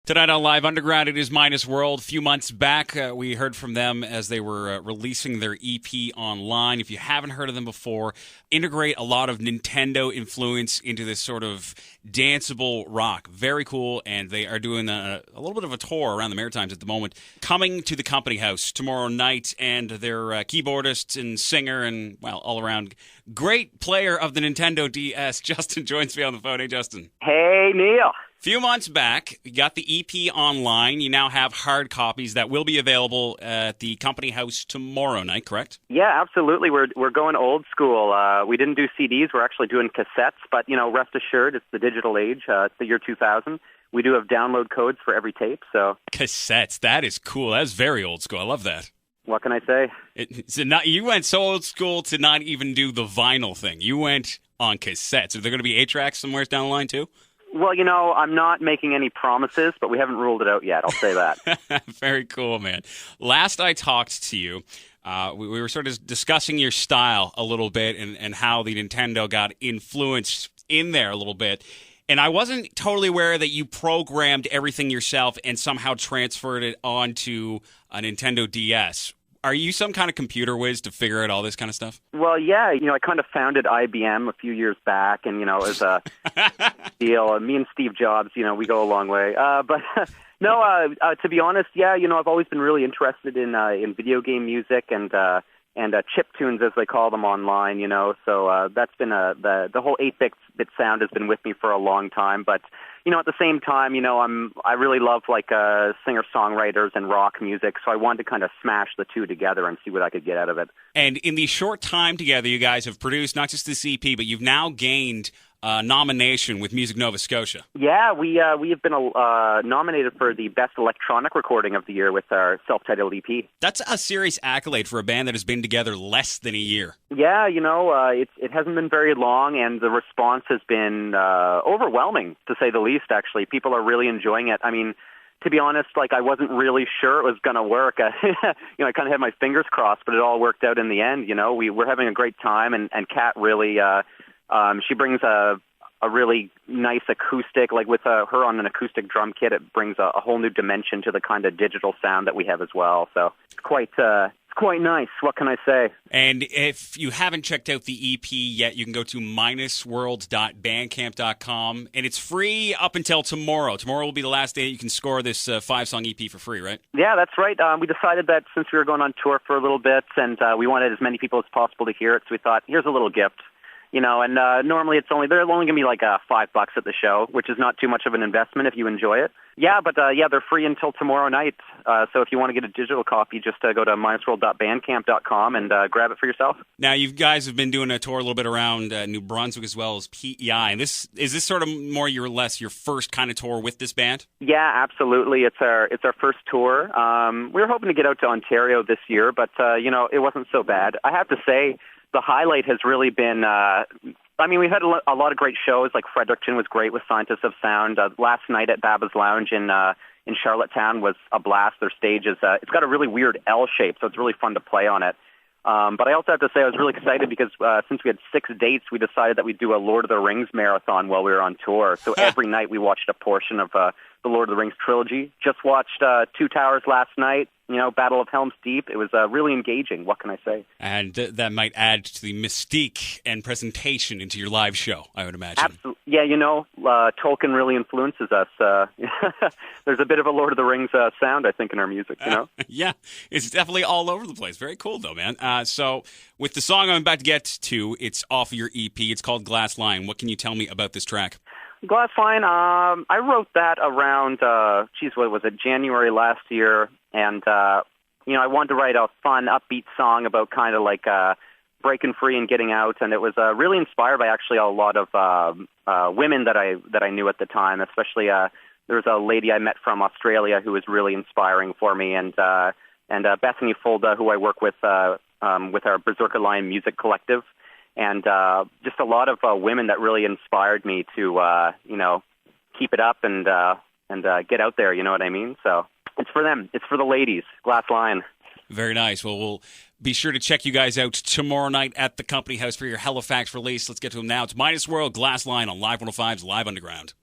Tonight on Live Underground, it is Minus World. A few months back, we heard from them as they were releasing their EP online. If you haven't heard of them before, integrate a lot of Nintendo influence into this sort of danceable rock. Very cool, and they are doing a little bit of a tour around the Maritimes at the moment, coming to the Company House tomorrow night, and their keyboardist and singer and, well, all-around great player of the Nintendo DS, Justin, joins me on the phone. Hey, Justin. Hey, Neil. Few months back, you got the EP online. You now have hard copies that will be available at the Company House tomorrow night, correct? Yeah, absolutely. We're going old school. We didn't do CDs. We're actually doing cassettes. But, rest assured, it's the digital age. It's the year 2000. We do have download codes for every tape. So cassettes, that is cool. That is very old school. I love that. What can I say? You went so old school to not even do the vinyl thing. You went on cassettes. Are there going to be 8-tracks somewhere down the line, too? Well, I'm not making any promises, but we haven't ruled it out yet. I'll say that. Very cool, man. Last I talked to you, we were sort of discussing your style a little bit and how the Nintendo got influenced in there a little bit. And I wasn't totally aware that you programmed everything yourself and somehow transferred it onto a Nintendo DS. Are you some kind of computer whiz to figure out all this kind of stuff? Well, yeah. I kind of founded IBM a few years back, and, it was a deal. Me and Steve Jobs, we go a long way. But no, to be honest, yeah, I've always been really interested in video game music and chip tunes, as they call them online, So that's been the whole 8-bit sound has been with me for a long time. But at the same time, I really love singer-songwriters and rock music, so I wanted to kind of smash the two together and see what I could get out of it. And in the short time together, you guys have produced not just this EP, but you've now gained a nomination with Music Nova Scotia. Yeah, we have been nominated for the Best Electronic Recording of the Year with our self-titled EP. That's a serious accolade for a band that has been together less than a year. Yeah, it hasn't been very long, and the response has been overwhelming, to say the least, actually. People are really enjoying it. I mean, to be honest, I wasn't really sure it was going to work. I kind of had my fingers crossed, but it all worked out in the end. We're having a great time, and Kat really... she brings a really nice acoustic, with her on an acoustic drum kit. It brings a whole new dimension to the kind of digital sound that we have as well. So it's quite nice. What can I say? And if you haven't checked out the EP yet, you can go to minusworld.bandcamp.com, and it's free up until tomorrow. Tomorrow will be the last day you can score this 5-song EP for free, right? Yeah, that's right. We decided that since we were going on tour for a little bit, and we wanted as many people as possible to hear it, so we thought, here's a little gift. And normally they're only going to be $5 at the show, which is not too much of an investment if you enjoy it. Yeah, but they're free until tomorrow night. So if you want to get a digital copy, just go to minusworld.bandcamp.com and grab it for yourself. Now, you guys have been doing a tour a little bit around New Brunswick as well as PEI. And is this sort of more or less your first kind of tour with this band? Yeah, absolutely. It's our first tour. We were hoping to get out to Ontario this year, but it wasn't so bad. I have to say, the highlight has really been, we've had a lot of great shows, like Fredericton was great with Scientists of Sound. Last night at Baba's Lounge in Charlottetown was a blast. Their stage is, it's got a really weird L shape, so it's really fun to play on it. But I also have to say I was really excited because since we had 6 dates, we decided that we'd do a Lord of the Rings marathon while we were on tour. So every night we watched a portion of the Lord of the Rings trilogy. Just watched Two Towers last night. Battle of Helm's Deep. It was really engaging. What can I say? And that might add to the mystique and presentation into your live show, I would imagine. Absolutely. Yeah, Tolkien really influences us. There's a bit of a Lord of the Rings sound, I think, in our music, Yeah, it's definitely all over the place. Very cool, though, man. So with the song I'm about to get to, it's off of your EP. It's called Glass Line. What can you tell me about this track? Glass Line, I wrote that around, what was it, January last year. And, I wanted to write a fun, upbeat song about kind of breaking free and getting out. And it was really inspired by actually a lot of women that I knew at the time, especially there was a lady I met from Australia who was really inspiring for me. And Bethany Fulda, who I work with our Berserker Lion Music Collective. And just a lot of women that really inspired me to, keep it up and get out there, you know what I mean? So it's for them. It's for the ladies. Glass Line. Very nice. Well, we'll be sure to check you guys out tomorrow night at the Company House for your Halifax release. Let's get to them now. It's Minus World, Glass Line on Live 105's Live Underground.